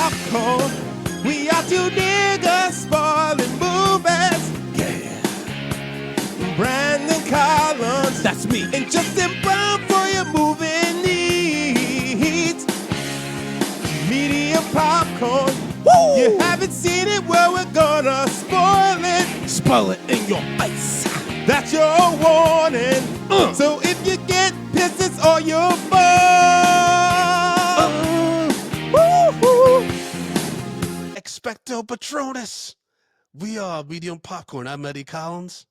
popcorn. We are two niggas spoiling movies. Yeah. Brandon Collins, that's me, and Justin Brown for your movie needs. Media popcorn. Woo! You haven't seen it, well, we're gonna spoil it. Spoil it in your face. That's your warning. So if you get pissed, it's all your fault. Expecto Patronus. We are Medium Popcorn. I'm Eddie Collins.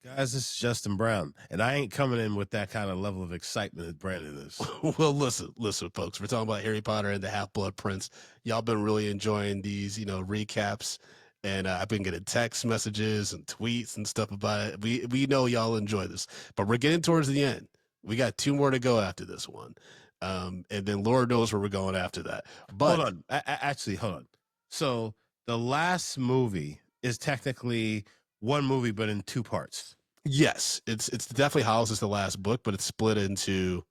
Guys, this is Justin Brown, and I ain't coming in with that kind of level of excitement that Brandon is. Well, listen, folks. We're talking about Harry Potter and the Half-Blood Prince. Y'all been really enjoying these, recaps, and I've been getting text messages and tweets and stuff about it. We know y'all enjoy this, but we're getting towards the end. We got 2 more to go after this one, and then Lord knows where we're going after that. But hold on, actually, hold on. So the last movie is technically one movie, but in 2 parts. Yes, it's definitely House is the last book, but it's split into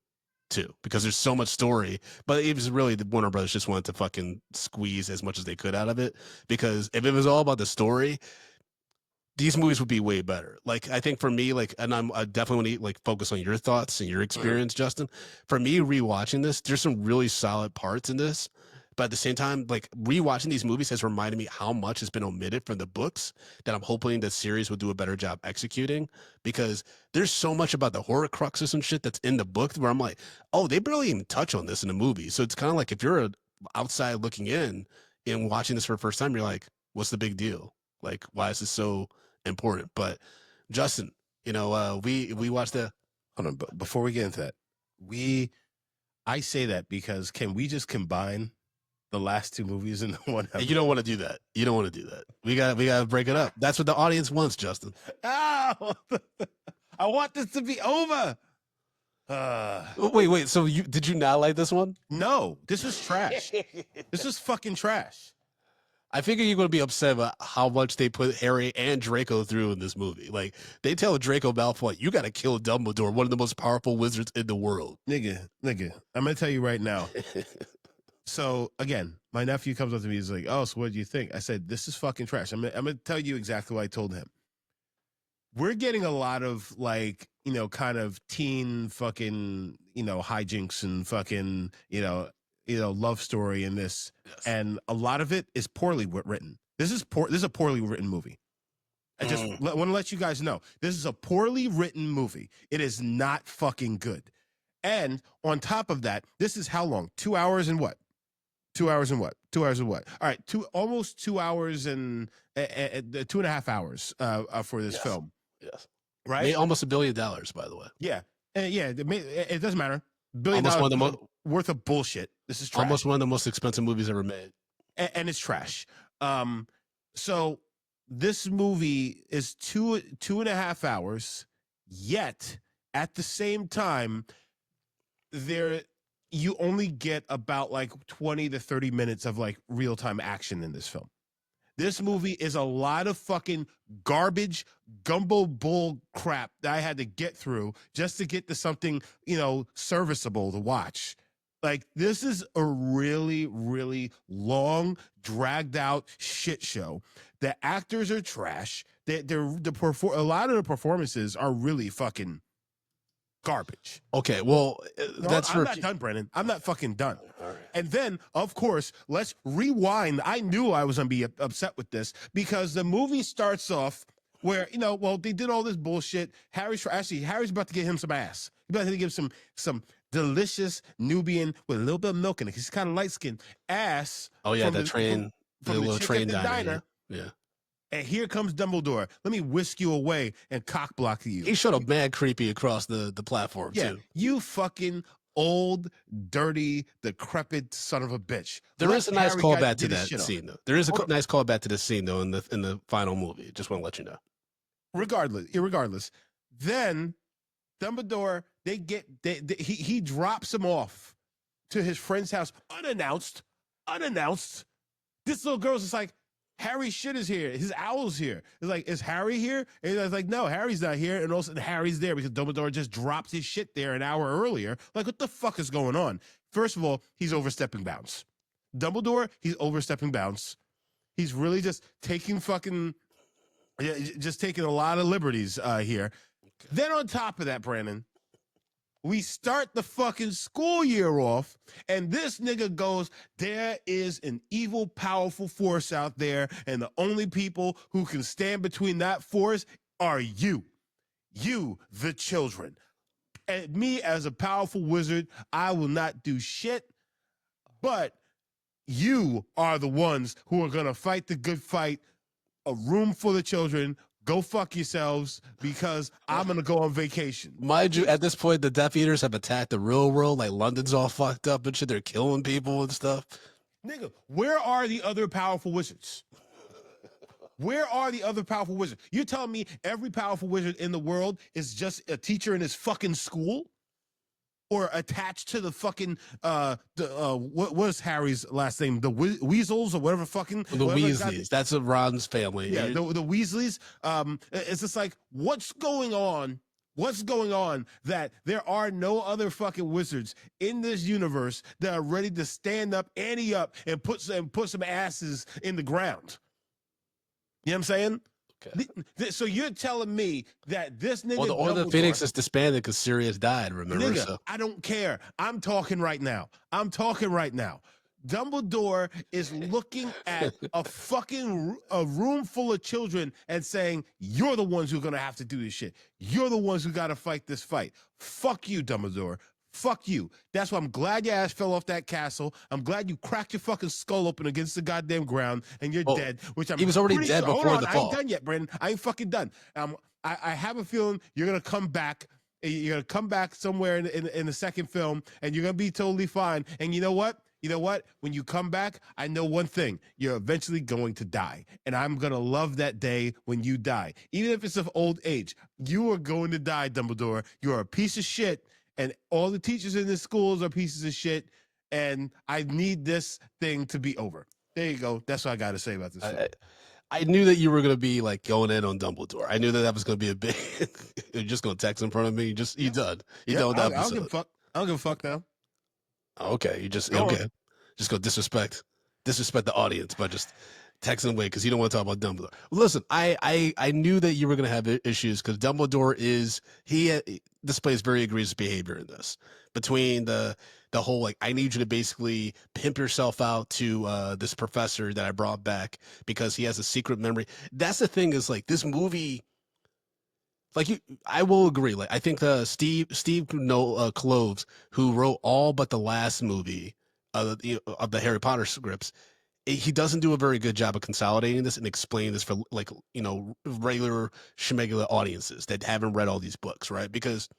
2 because there's so much story. But it was really the Warner Brothers just wanted to fucking squeeze as much as they could out of it, because if it was all about the story, these movies would be way better. Like, I think for me, and I definitely want to focus on your thoughts and your experience, Justin. For me, rewatching this, there's some really solid parts in this. But at the same time, rewatching these movies has reminded me how much has been omitted from the books that I'm hoping the series will do a better job executing, because there's so much about the Horcruxes and shit that's in the book where I'm like, oh, they barely even touch on this in the movie. So it's kind of like if you're outside looking in and watching this for the first time, you're like, what's the big deal? Like, why is this so important? But Justin, we watched the... Hold on, but before we get into that, I say that because can we just combine the last 2 movies in one episode? You don't want to do that. You don't want to do that. We got to break it up. That's what the audience wants, Justin. Oh, I want this to be over. Wait. So did you not like this one? No, this is trash. This is fucking trash. I figure you're going to be upset about how much they put Harry and Draco through in this movie. Like, they tell Draco Malfoy, you got to kill Dumbledore, one of the most powerful wizards in the world. Nigga, I'm going to tell you right now. So, again, my nephew comes up to me. He's like, oh, so what do you think? I said, this is fucking trash. I'm going to tell you exactly what I told him. We're getting a lot of, kind of teen fucking, hijinks and fucking, love story in this. Yes. And a lot of it is poorly written. This is a poorly written movie. I just want to let you guys know. This is a poorly written movie. It is not fucking good. And on top of that, this is how long? 2 hours and what? 2 hours and what? 2 hours and what? All right, almost 2 hours and 2.5 hours for this film. Yes, right. Made almost $1 billion, by the way. Yeah, it doesn't matter. $1 billion worth of bullshit. This is trash. Almost one of the most expensive movies ever made, and it's trash. So this movie is 2.5 hours. Yet at the same time, you only get about 20 to 30 minutes of real-time action in this film. This movie is a lot of fucking garbage, gumbo bull crap that I had to get through just to get to something, serviceable to watch. This is a really, really long, dragged out shit show. The actors are trash. A lot of the performances are really fucking garbage. Okay, well, I'm not done, Brennan. I'm not fucking done. All right. And then, of course, let's rewind. I knew I was going to be upset with this because the movie starts off where, they did all this bullshit. Harry's about to get him some ass. He's about to give some delicious Nubian with a little bit of milk in it. He's kind of light-skinned ass. Oh, yeah, the little train diner. Yeah. And here comes Dumbledore. Let me whisk you away and cock block you. He showed up mad creepy across the platform, too. You fucking old, dirty, decrepit son of a bitch. There is a nice callback to that scene, though. There is a nice callback to this scene, though, in the final movie. Just want to let you know. Regardless, then Dumbledore, he drops him off to his friend's house unannounced. This little girl's just like, Harry's shit is here. His owl's here. It's like, is Harry here? And I was like, no, Harry's not here. And also Harry's there because Dumbledore just dropped his shit there an hour earlier. Like, what the fuck is going on? First of all, he's overstepping bounds. Dumbledore, he's overstepping bounds. He's really just taking just taking a lot of liberties here. Okay. Then on top of that, Brandon, we start the fucking school year off, and this nigga goes, there is an evil, powerful force out there, and the only people who can stand between that force are you, the children. And me, as a powerful wizard, I will not do shit, but you are the ones who are going to fight the good fight. A room full of children, go fuck yourselves, because I'm going to go on vacation. Mind you, at this point, the Death Eaters have attacked the real world. Like, London's all fucked up and shit. They're killing people and stuff. Nigga, where are the other powerful wizards? Where are the other powerful wizards? You're telling me every powerful wizard in the world is just a teacher in his fucking school? Or attached to the fucking what is Harry's last name? The Weasels or whatever fucking The Weasleys. That's Ron's family. Yeah, the Weasleys. It's just like, what's going on? What's going on that there are no other fucking wizards in this universe that are ready to stand up, ante up, and put some asses in the ground? You know what I'm saying? Okay. So you're telling me that this nigga... Well, the Order of the Phoenix is disbanded because Sirius died, remember? Nigga, so. I don't care. I'm talking right now. Dumbledore is looking at a room full of children and saying, you're the ones who are going to have to do this shit. You're the ones who got to fight this fight. Fuck you, Dumbledore. Fuck you. That's why I'm glad your ass fell off that castle. I'm glad you cracked your fucking skull open against the goddamn ground and you're dead. Which he was already dead before the fall. I ain't done yet, Brandon. I ain't fucking done. I have a feeling you're gonna come back. You're gonna come back somewhere in the second film, and you're gonna be totally fine. And you know what? When you come back, I know one thing. You're eventually going to die. And I'm going to love that day when you die. Even if it's of old age, you are going to die, Dumbledore. You're a piece of shit. And all the teachers in the schools are pieces of shit. And I need this thing to be over. There you go. That's what I got to say about this. I knew that you were going to be like going in on Dumbledore. I knew that was going to be a big... You're just going to text in front of me. You done. You done with the episode. I don't give a fuck now. Okay, you just go disrespect the audience by just texting away because you don't want to talk about Dumbledore. Listen, I knew that you were going to have issues because Dumbledore displays very egregious behavior in this. Between the whole like, I need you to basically pimp yourself out to this professor that I brought back because he has a secret memory. That's the thing, is like, this movie. Like, I will agree. Like, I think Steve Kloves, who wrote all but the last movie of the Harry Potter scripts, he doesn't do a very good job of consolidating this and explaining this for, like, regular schmegular audiences that haven't read all these books, right? Because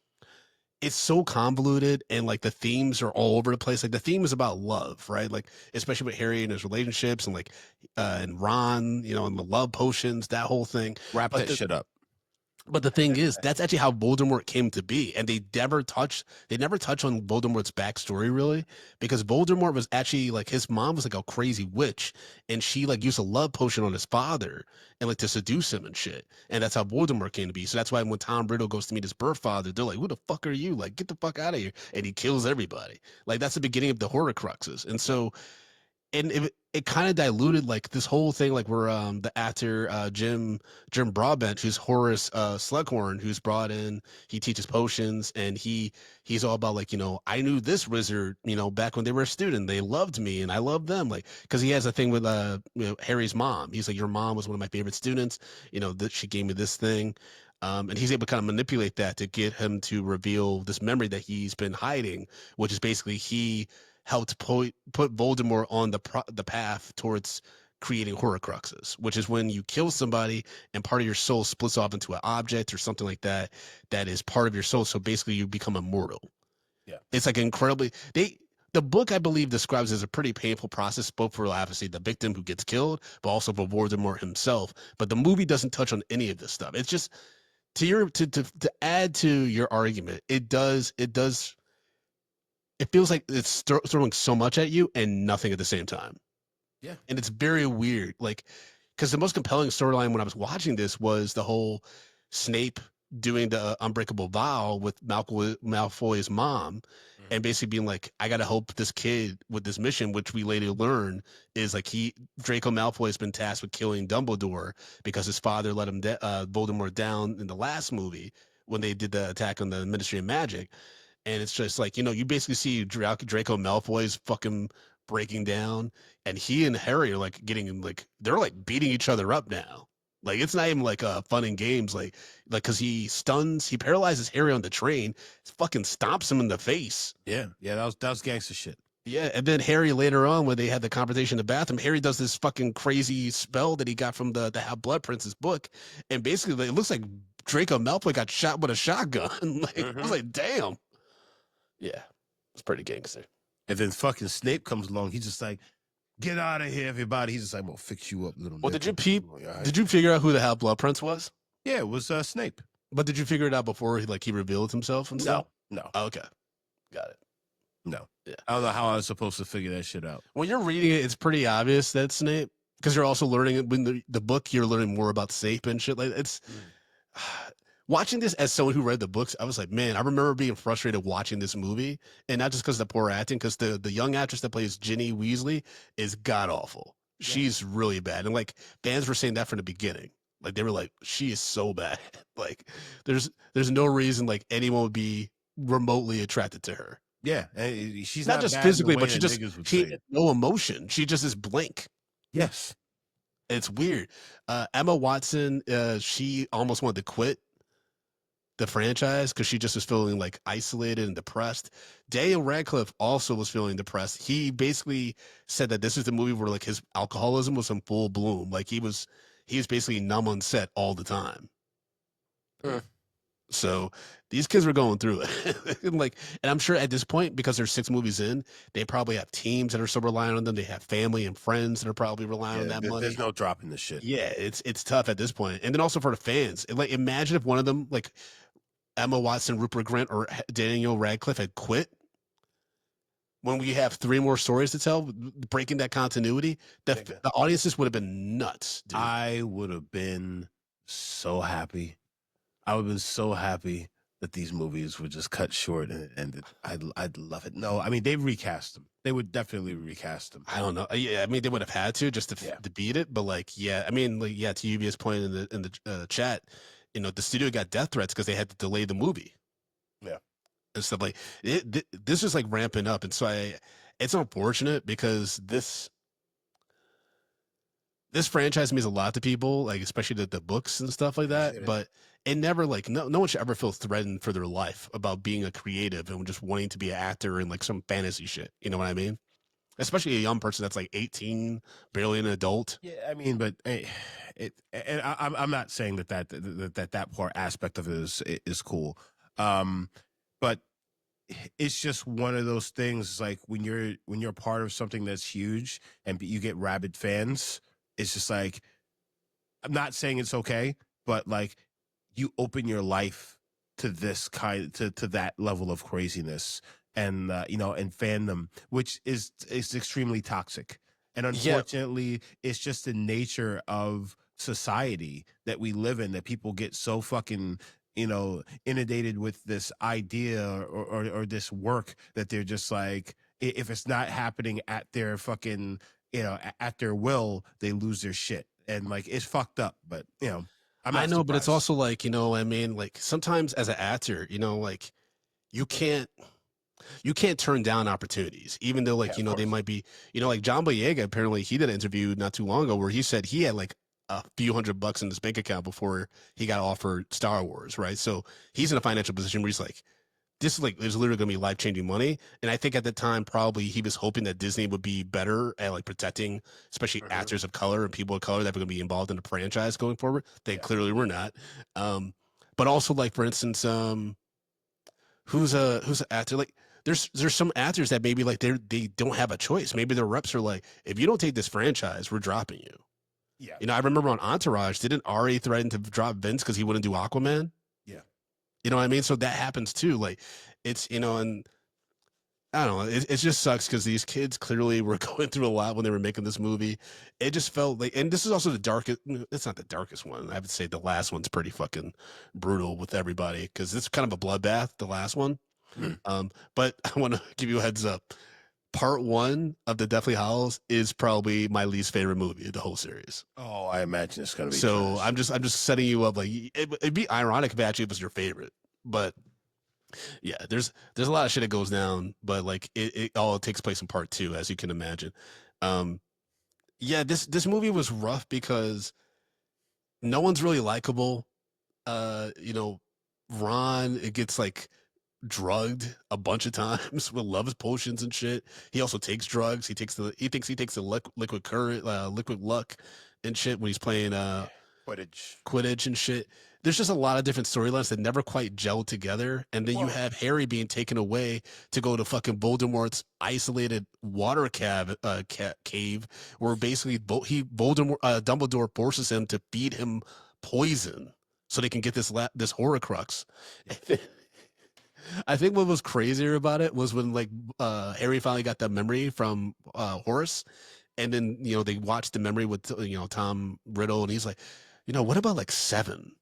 it's so convoluted and like the themes are all over the place. Like, the theme is about love, right? Like, especially with Harry and his relationships and like and Ron, and the love potions, that whole thing. Wrap that shit up. But the thing is, that's actually how Voldemort came to be, and they never touch on Voldemort's backstory really, because Voldemort was actually like, his mom was like a crazy witch, and she like used a love potion on his father and like to seduce him and shit, and that's how Voldemort came to be. So that's why when Tom Riddle goes to meet his birth father, they're like, "Who the fuck are you? Like, get the fuck out of here!" And he kills everybody. Like, that's the beginning of the Horcruxes, and so. And it kind of diluted like this whole thing, like where the actor Jim Broadbent, who's Horace Slughorn, who's brought in, he teaches potions, and he's all about like, I knew this wizard, back when they were a student, they loved me and I loved them, like, because he has a thing with Harry's mom. He's like, your mom was one of my favorite students, that she gave me this thing. And he's able to kind of manipulate that to get him to reveal this memory that he's been hiding, which is basically he helped put Voldemort on the path towards creating Horcruxes, which is when you kill somebody and part of your soul splits off into an object or something like that is part of your soul. So basically you become immortal. Yeah. It's like incredibly... The book, I believe, describes as a pretty painful process, both for obviously the victim who gets killed, but also for Voldemort himself. But the movie doesn't touch on any of this stuff. It's just... To add to your argument, it feels like it's throwing so much at you and nothing at the same time. Yeah. And it's very weird. Like, because the most compelling storyline when I was watching this was the whole Snape doing the unbreakable vow with Malfoy's mom, and basically being like, I gotta help this kid with this mission, which we later learn is like Draco Malfoy has been tasked with killing Dumbledore because his father let him Voldemort down in the last movie when they did the attack on the Ministry of Magic. And it's just like, you basically see Draco Malfoy's fucking breaking down, and he and Harry are like getting like they're like beating each other up now. Like it's not even like fun and games, like because he paralyzes Harry on the train, fucking stomps him in the face. Yeah, that was gangster shit. Yeah, and then Harry later on, when they had the confrontation in the bathroom, Harry does this fucking crazy spell that he got from the Half Blood Prince's book, and basically it looks like Draco Malfoy got shot with a shotgun. Like I was like, damn. Yeah, it's pretty gangster. And then fucking Snape comes along. He's just like, get out of here, everybody. He's just like, I'm gonna fix you up, little. Well, nigga. Right. Did you figure out who the Half Blood Prince was? Yeah, it was Snape. But did you figure it out before he revealed himself and stuff? No. Oh, okay, got it. No. Yeah. I don't know how I was supposed to figure that shit out. When you're reading it, it's pretty obvious that's Snape, because you're also learning it when the book. You're learning more about Snape and shit. Like it's. Watching this as someone who read the books, I was like, man, I remember being frustrated watching this movie, and not just because of the poor acting, because the young actress that plays Ginny Weasley is god awful. Yeah. She's really bad, and like fans were saying that from the beginning. Like they were like, she is so bad. Like there's no reason like anyone would be remotely attracted to her. Yeah, she's not just physically, but she has no emotion. She just is blank. Yes, it's weird. Emma Watson, she almost wanted to quit the franchise because she just was feeling like isolated and depressed. Daniel Radcliffe also was feeling depressed. He basically said that this is the movie where like his alcoholism was in full bloom. Like he was basically numb on set all the time. So these kids were going through it. and I'm sure at this point, because they're 6 movies in, they probably have teams that are still relying on them. They have family and friends that are probably relying on that money. There's no dropping the shit. Yeah, it's tough at this point. And then also for the fans, like imagine if one of them, like Emma Watson, Rupert Grint, or Daniel Radcliffe had quit when we have 3 more stories to tell, breaking that continuity, the audiences would have been nuts, dude. I would have been so happy. I would have been so happy that these movies were just cut short and it ended. I'd love it. No, I mean, they recast them. They would definitely recast them. I don't know. Yeah, I mean, they would have had to just to beat it. But like, yeah, I mean, like, yeah, to Yuvia's point in the chat, the studio got death threats because they had to delay the movie. Yeah. And stuff like this is like ramping up. And so it's unfortunate because this franchise means a lot to people, like especially the books and stuff like that. But it never like no one should ever feel threatened for their life about being a creative and just wanting to be an actor in like some fantasy shit. You know what I mean? Especially a young person that's like 18, barely an adult. Yeah, I mean, but I'm not saying that part aspect of it is cool, but it's just one of those things. Like when you're part of something that's huge and you get rabid fans, it's just like, I'm not saying it's okay, but like you open your life to this to that level of craziness and and fandom, which is extremely toxic. And unfortunately, it's just the nature of society that we live in, that people get so fucking inundated with this idea or this work that they're just like, if it's not happening at their fucking at their will, they lose their shit. And like, it's fucked up, but I know, but it's also like, I mean, like sometimes as an actor, like you can't turn down opportunities, even though like, they might be, like John Boyega, apparently he did an interview not too long ago where he said he had like a few $100 in his bank account before he got offered Star Wars. Right. So he's in a financial position where he's like, this is like, there's literally going to be life-changing money. And I think at the time, probably he was hoping that Disney would be better at like protecting, especially actors of color and people of color that were going to be involved in the franchise going forward. They clearly were not. But also like, for instance, who's an actor? Like there's some actors that maybe like they don't have a choice. Maybe their reps are like, if you don't take this franchise, we're dropping you. Yeah. I remember on Entourage, didn't Ari threaten to drop Vince because he wouldn't do Aquaman? Yeah. You know what I mean? So that happens too. Like it's, and I don't know. It just sucks because these kids clearly were going through a lot when they were making this movie. It just felt like, and this is also the darkest. It's not the darkest one. I would say the last one's pretty fucking brutal with everybody because it's kind of a bloodbath. The last one. Hmm. But I want to give you a heads up. Part one of the Deathly Hallows is probably my least favorite movie of the whole series. Oh, I imagine it's gonna be So trash. I'm just setting you up. Like it'd be ironic if actually it was your favorite, but yeah, there's a lot of shit that goes down, but like it all takes place in part two, as you can imagine. Um, yeah, this movie was rough because no one's really likable. You know, Ron, it gets like drugged a bunch of times with love potions and shit. He also takes drugs. He thinks he takes the liquid current, liquid luck and shit when he's playing Footage. Quidditch and shit. There's just a lot of different storylines that never quite gel together. And then you Well, have Harry being taken away to go to fucking Voldemort's isolated water cave, where basically Dumbledore forces him to feed him poison so they can get this Horcrux. I think what was crazier about it was when like Harry finally got that memory from Horace, and then they watched the memory with Tom Riddle, and he's like, what about like seven?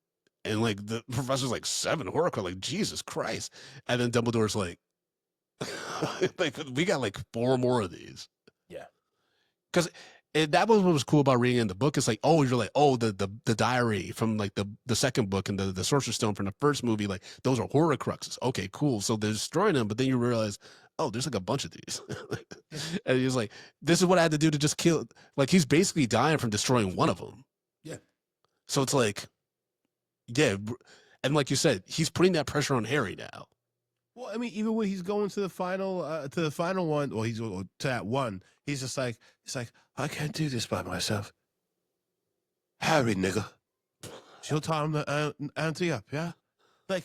And like the professor's like, seven Horcrux, like Jesus Christ, and then Dumbledore's like, like we got like four more of these. yeah. Because that was what was cool about reading in the book. It's like, oh, you're like, oh, the diary from like the second book and the Sorcerer's Stone from the first movie, like those are Horcruxes. Okay, cool. So they're destroying them, but then you realize, oh, there's like a bunch of these. And he's like, this is what I had to do to just kill. Like he's basically dying from destroying one of them. Yeah. So it's like, yeah, and like you said, he's putting that pressure on Harry now. Well, I mean, even when he's going to the final one, well, he's to that one, he's just like, I can't do this by myself. Harry, nigga, she'll time the ante up, yeah. Like,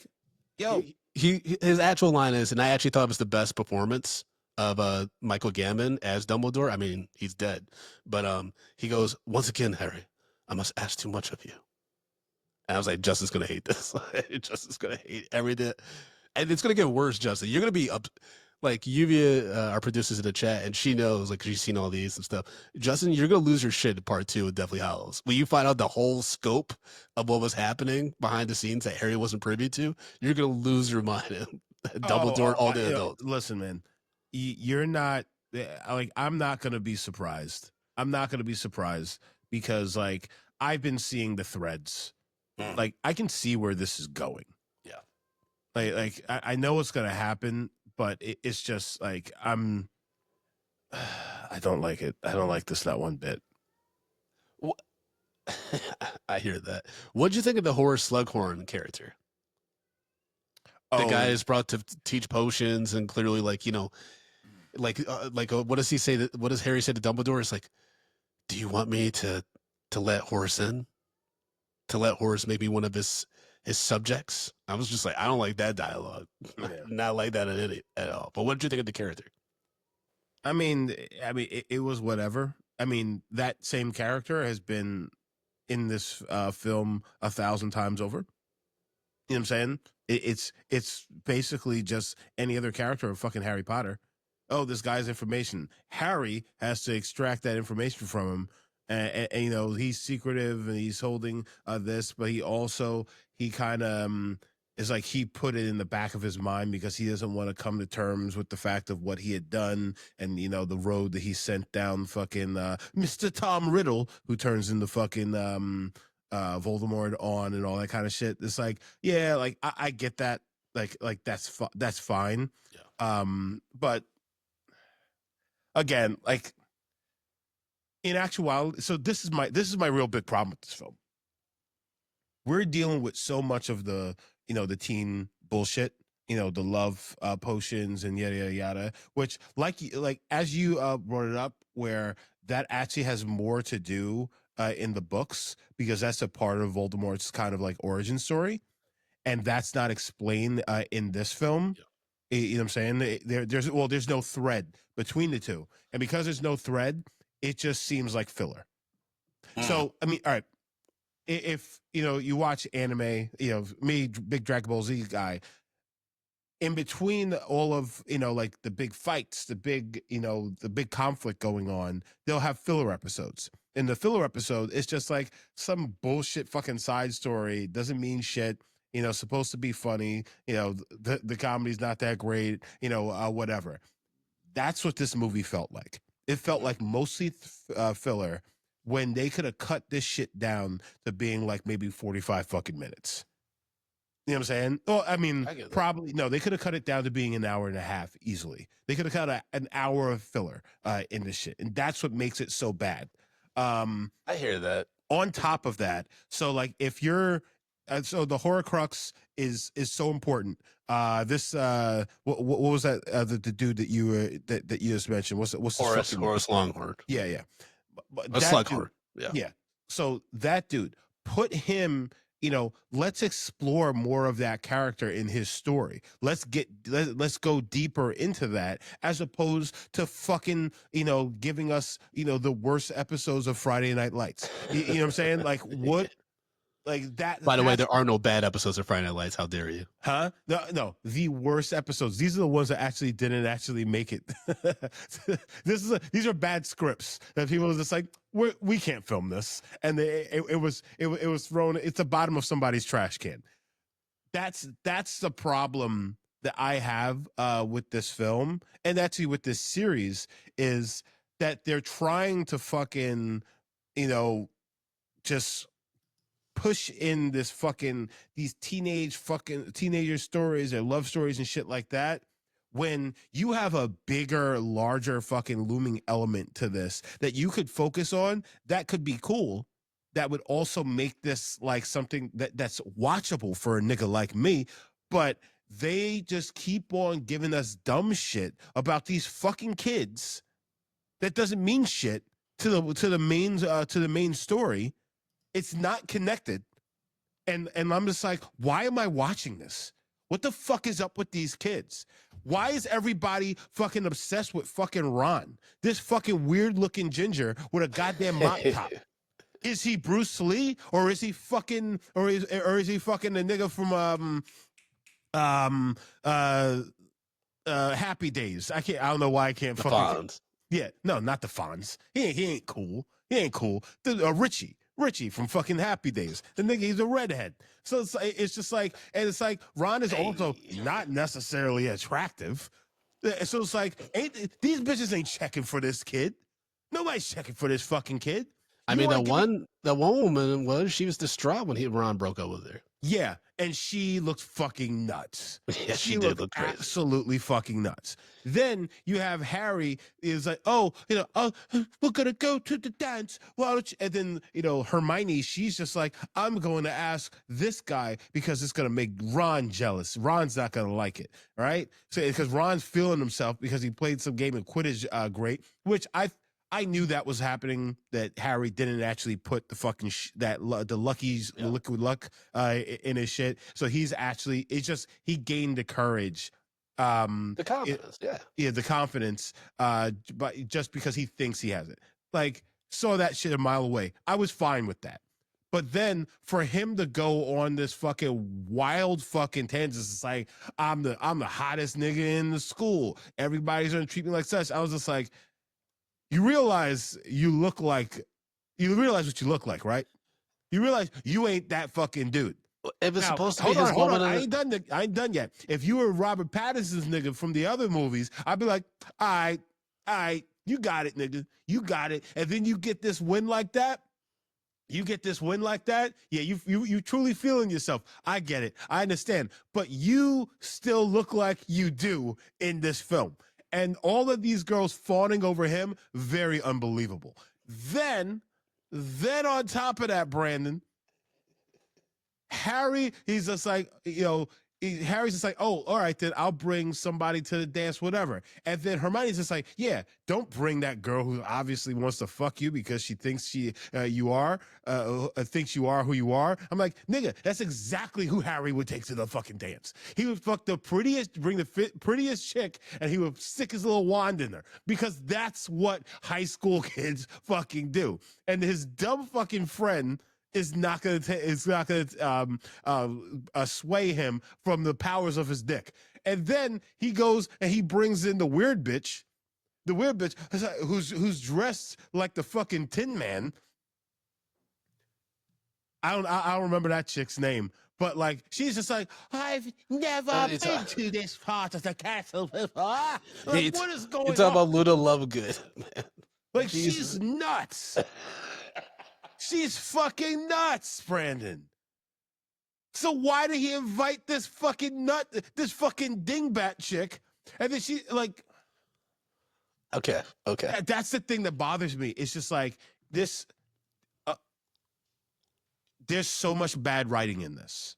yo, His actual line is, and I actually thought it was the best performance of Michael Gambon as Dumbledore. I mean, he's dead, but he goes, once again, Harry, I must ask too much of you. And I was like, Justin's gonna hate this. Justin's gonna hate everything, and it's gonna get worse. Justin, you're gonna be up. Like Lluvia, our producers in the chat, and she knows, like, she's seen all these and stuff. Justin, you're gonna lose your shit in part two of Deathly Hallows. When you find out the whole scope of what was happening behind the scenes that Harry wasn't privy to, you're gonna lose your mind. Dumbledore, all the adults. listen, man, you're not like I'm not gonna be surprised. I'm not gonna be surprised because like I've been seeing the threads. Like I can see where this is going. Yeah. Like I know what's gonna happen, but it's just like I don't like it. I don't like this not one bit. Well, I hear that. What'd you think of the Horace Slughorn character? The guy Oh, is brought to teach potions, and clearly, like, what does he say? What does Harry say to Dumbledore? It's like, do you want me to let Horace in? To let Horace maybe one of his subjects? I was just like, I don't like that dialogue. yeah. Not like that at all. But what did you think of the character? I mean, it was whatever. I mean, that same character has been in this film 1,000 times over. You know what I'm saying? It's basically just any other character of fucking Harry Potter. Oh, this guy's information. Harry has to extract that information from him, and you know he's secretive and he's holding this, but he kind of is like he put it in the back of his mind because he doesn't want to come to terms with the fact of what he had done and you know the road that he sent down. Fucking Mr. Tom Riddle, who turns into fucking Voldemort on and all that kind of shit. It's like, yeah, like I get that. Like that's fine. Yeah. But again, like in actuality, so this is my real big problem with this film. We're dealing with so much of the the teen bullshit, the love potions and yada yada yada, which like as you brought it up, where that actually has more to do in the books because that's a part of Voldemort's kind of like origin story, and that's not explained in this film. Yeah. You know what I'm saying? There's no thread between the two, and because there's no thread, it just seems like filler. So I mean, all right, if you watch anime, me, big Dragon Ball Z guy, in between all of, like the big fights, the big, the big conflict going on, they'll have filler episodes. In the filler episode, it's just like some bullshit fucking side story, doesn't mean shit, supposed to be funny, the comedy's not that great, whatever. That's what this movie felt like. It felt like mostly filler, when they could have cut this shit down to being like maybe 45 fucking minutes. You know what I'm saying? Well, I mean, probably no. They could have cut it down to being an hour and a half easily. They could have cut an hour of filler in this shit, and that's what makes it so bad. I hear that. On top of that, so like if you're, so the Horcrux is so important. This what was that? The dude that you that you just mentioned. What's Horace Longhorn? Yeah. But Slughorn. Yeah. So that dude, put him. Let's explore more of that character in his story. Let's go deeper into that, as opposed to fucking, giving us, the worst episodes of Friday Night Lights. You know what I'm saying? Like what? Like that. By the way, there are no bad episodes of Friday Night Lights. How dare you? Huh? No, the worst episodes. These are the ones that actually didn't actually make it. These are bad scripts that people are just like, we can't film this, and it was thrown. It's the bottom of somebody's trash can. That's the problem that I have with this film, and actually with this series, is that they're trying to fucking, just push in this fucking, these teenager stories or love stories and shit like that, when you have a bigger, larger fucking looming element to this that you could focus on, that could be cool. That would also make this like something that's watchable for a nigga like me. But they just keep on giving us dumb shit about these fucking kids that doesn't mean shit to the main story. It's not connected. And I'm just like, why am I watching this? What the fuck is up with these kids? Why is everybody fucking obsessed with fucking Ron? This fucking weird looking ginger with a goddamn mop top. Is he Bruce Lee, or is he fucking, or is he fucking the nigga from Happy Days? I don't know why I can't fucking. Yeah, no, not the Fonz. He ain't cool. He ain't cool. Richie from fucking Happy Days. The nigga, he's a redhead. So it's just like, and it's like Ron is also not necessarily attractive. So it's like, these bitches ain't checking for this kid. Nobody's checking for this fucking kid. I mean, the one woman she was distraught when Ron broke up with her. Yeah, and she looked fucking nuts. Yeah, she did look crazy. Absolutely fucking nuts. Then you have Harry is like, we're gonna go to the dance. Well, and then Hermione, she's just like, I'm going to ask this guy because it's gonna make Ron jealous. Ron's not gonna like it, right? So because Ron's feeling himself because he played some game of Quidditch, great, which I knew that was happening, that Harry didn't actually put the fucking the liquid luck in his shit. So he's actually, it's just, he gained the courage. The confidence, the confidence, but just because he thinks he has it. Like, saw that shit a mile away. I was fine with that. But then for him to go on this fucking wild fucking tangent, it's like, I'm the hottest nigga in the school. Everybody's gonna treat me like such. I was just like, you realize what you look like, right? You realize you ain't that fucking dude. If it's supposed to be his hold on. I ain't done yet. If you were Robert Pattinson's nigga from the other movies, I'd be like, all right, you got it, nigga. You got it. And then you get this win like that. Yeah, you truly feeling yourself. I get it. I understand. But you still look like you do in this film. And all of these girls fawning over him, very unbelievable. Then on top of that, Brandon, Harry, he's just like, Harry's just like, oh, all right, then I'll bring somebody to the dance, whatever. And then Hermione's just like, yeah, don't bring that girl who obviously wants to fuck you because she thinks you are who you are. I'm like, nigga, that's exactly who Harry would take to the fucking dance. He would fuck bring the prettiest chick, and he would stick his little wand in her, because that's what high school kids fucking do. And his dumb fucking friend is not going to sway him from the powers of his dick. And then he goes and he brings in the weird bitch who's dressed like the fucking Tin Man. I don't remember that chick's name, but like she's just like, I've never been to this part of the castle before. Like, what is going on? You're talking about Luna Lovegood. Like she's nuts. She's fucking nuts, Brandon. So why did he invite this fucking dingbat chick? And then she like, okay. That's the thing that bothers me. It's just like this. There's so much bad writing in this.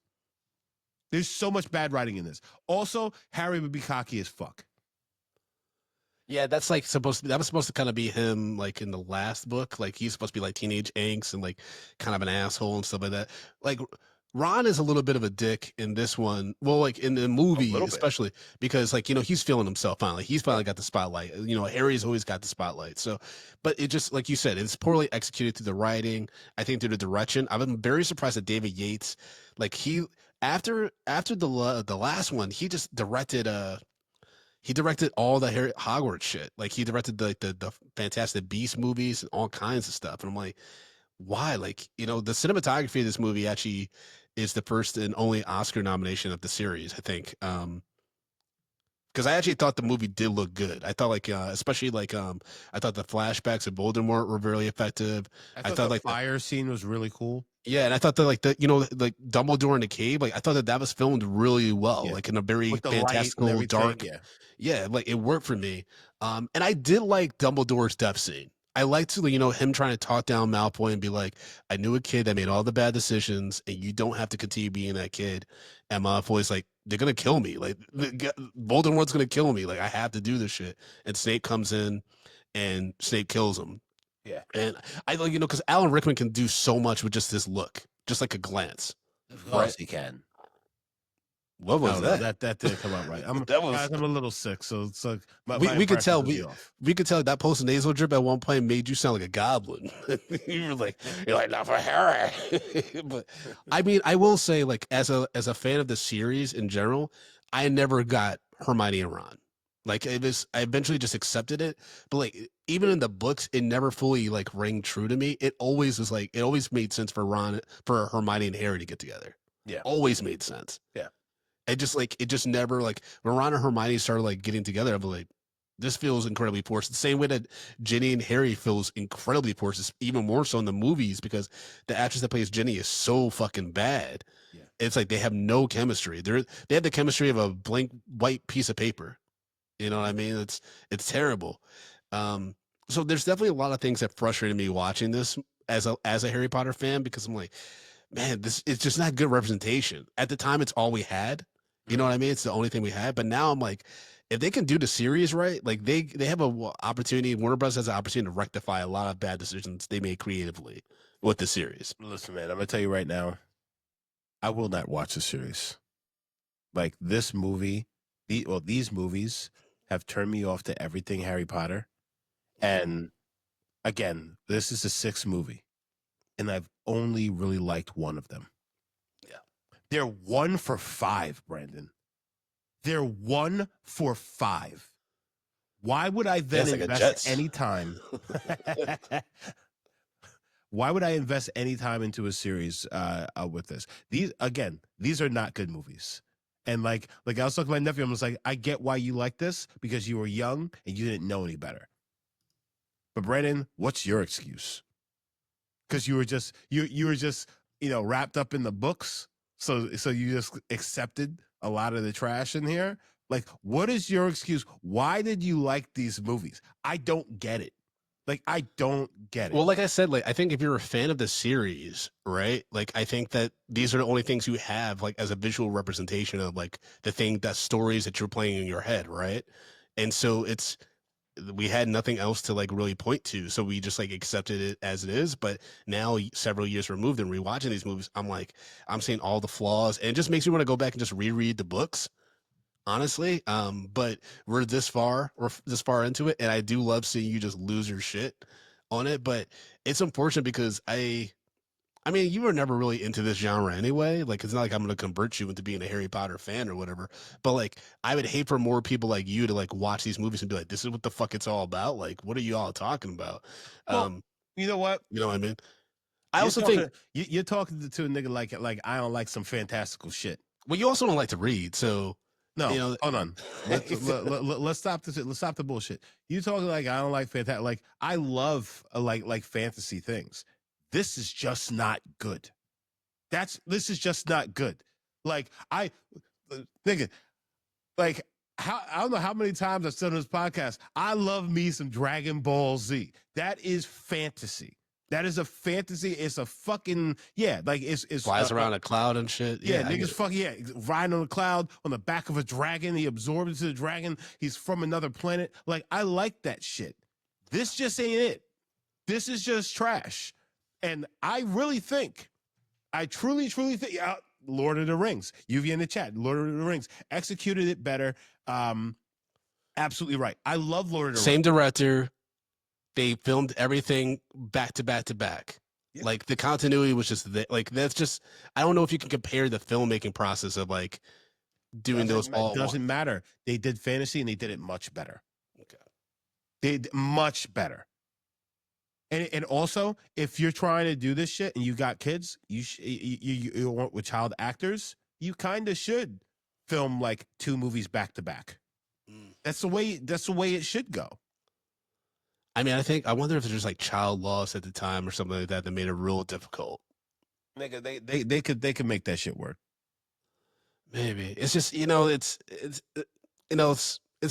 Also, Harry would be cocky as fuck. Yeah, that's like that was supposed to kind of be him like in the last book. Like he's supposed to be like teenage angst and like kind of an asshole and stuff like that. Like Ron is a little bit of a dick in this one. Well, like in the movie, especially because like, he's feeling himself finally. He's finally got the spotlight. Harry's always got the spotlight. So, but it just, like you said, it's poorly executed through the writing. I think through the direction. I've been very surprised that David Yates, like after the last one, he just directed he directed all the Hogwarts shit. Like he directed the Fantastic Beasts movies and all kinds of stuff. And I'm like, why? Like, the cinematography of this movie actually is the first and only Oscar nomination of the series, I think. Because I actually thought the movie did look good. I thought especially I thought the flashbacks of Voldemort were very effective. I thought the fire scene was really cool. Yeah, and I thought that like Dumbledore in the cave, like I thought that was filmed really well, like in a very fantastical, dark. Yeah, like it worked for me. And I did like Dumbledore's death scene. I liked him trying to talk down Malfoy and be like, I knew a kid that made all the bad decisions, and you don't have to continue being that kid. And Malfoy's like, they're gonna kill me. Like Voldemort's gonna kill me. Like I have to do this shit. And Snape comes in, and Snape kills him. Yeah. And I like, because Alan Rickman can do so much with just this look, just like a glance. Of course he can. What was that? That didn't come out right. I'm a little sick, so it's like we could tell we could tell that post nasal drip at one point made you sound like a goblin. you're like not for Harry. But I mean, I will say, like as a fan of the series in general, I never got Hermione and Ron. Like I eventually just accepted it, but like even in the books, it never fully like rang true to me. It always made sense for Hermione and Harry to get together. Yeah, always made sense. Yeah. It just never, like when Ron and Hermione started like getting together, I'm like, this feels incredibly forced. The same way that Ginny and Harry feels incredibly forced, it's even more so in the movies because the actress that plays Ginny is so fucking bad. Yeah. It's like they have no chemistry. They have the chemistry of a blank white piece of paper. You know what I mean? It's terrible. So there's definitely a lot of things that frustrated me watching this as a Harry Potter fan because I'm like, man, this is just not good representation. At the time, it's all we had. You know what I mean? It's the only thing we had. But now I'm like, if they can do the series right, like they have a opportunity. Warner Bros. Has an opportunity to rectify a lot of bad decisions they made creatively with the series. Listen, man, I'm gonna tell you right now, I will not watch the series. Like this movie, these movies have turned me off to everything Harry Potter. And again, this is the 6th movie, and I've only really liked one of them. They're 1 for 5, Brandon. They're 1 for 5. Why would I then invest any time? Why would I invest any time into a series with this? These are not good movies. And like I was talking to my nephew, I was like, I get why you like this because you were young and you didn't know any better. But Brandon, what's your excuse? Because you were just wrapped up in the books. So you just accepted a lot of the trash in here? Like, what is your excuse? Why did you like these movies? I don't get it. Like, I don't get it. Well, like I said, like I think if you're a fan of the series, right? Like I think that these are the only things you have like as a visual representation of like that stories that you're playing in your head, right? And so we had nothing else to like really point to, so we just like accepted it as it is. But now, several years removed and rewatching these movies, I'm seeing all the flaws, and it just makes me want to go back and just reread the books, honestly. But we're this far into it, and I do love seeing you just lose your shit on it. But it's unfortunate because I I mean, you were never really into this genre anyway. Like, it's not like I'm going to convert you into being a Harry Potter fan or whatever. But like, I would hate for more people like you to like watch these movies and be like, "This is what the fuck it's all about." Like, what are you all talking about? Well, Um, you know what? you know what I mean? I also think, You're talking to a nigga like I don't like some fantastical shit. well, you also don't like to read, so No, you know. hold on. Let's stop this. Let's stop the bullshit. You talking like I don't like fantastic. Like I love like fantasy things. This is just not good. This is just not good. Like nigga, like how I don't know how many times I've said on this podcast. I love me some Dragon Ball Z. That is fantasy. That is a fantasy. It's a fucking like it's Flies around a cloud and shit. yeah, Yeah, I get niggas it. fucking riding on a cloud on the back of a dragon. He absorbed into the dragon. He's from another planet. Like I like that shit. This just ain't it. This is just trash. And I really think, I truly think, Lord of the Rings. Lluvia in the chat. Lord of the Rings executed it better. Absolutely right. I love Lord of the Same Rings. director. They filmed everything back to back to back. Yeah. Like the continuity was just like that's just. I don't know if you can compare the filmmaking process of like doing those all. Doesn't matter. They did fantasy and they did it much better. Okay. They did much better. And also, if you're trying to do this shit and you got kids, you want with child actors, you kind of should film like 2 movies back to back. That's the way it should go. I mean, I wonder if there's like child laws at the time or something like that that made it real difficult. Nigga, they could make that shit work. Maybe it's just it's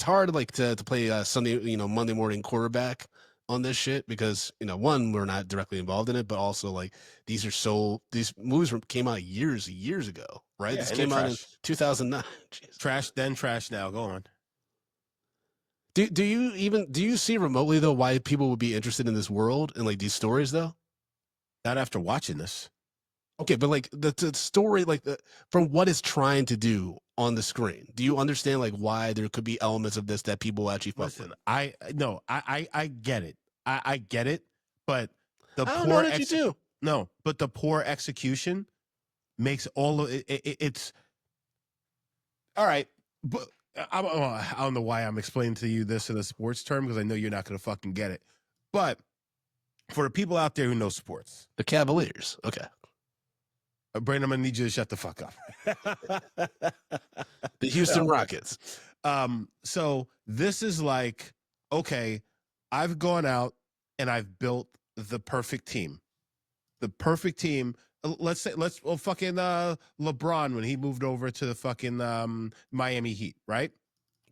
hard like to play Sunday Monday morning quarterback on this shit because one, we're not directly involved in it, but also like these movies came out years ago, right? Yeah, This and came they're out in 2009. Trash then, trash now. Go on. Do you see remotely though why people would be interested in this world and like these stories though? Not after watching this. Okay, but like the story, like from what it's trying to do on the screen, do you understand like why there could be elements of this that people actually fuck Listen, with? I get it. I get it, but the I don't poor know that you do. no, but the poor execution makes all of it, it's all right. But I don't know why I'm explaining to you this in a sports term because I know you're not going to fucking get it. But for the people out there who know sports, The Cavaliers. Okay. Brandon, I'm gonna need you to shut the fuck up. The Houston Rockets. So this is like, okay, I've gone out and I've built the perfect team. The perfect team. Let's fucking LeBron when he moved over to the fucking Miami Heat, right?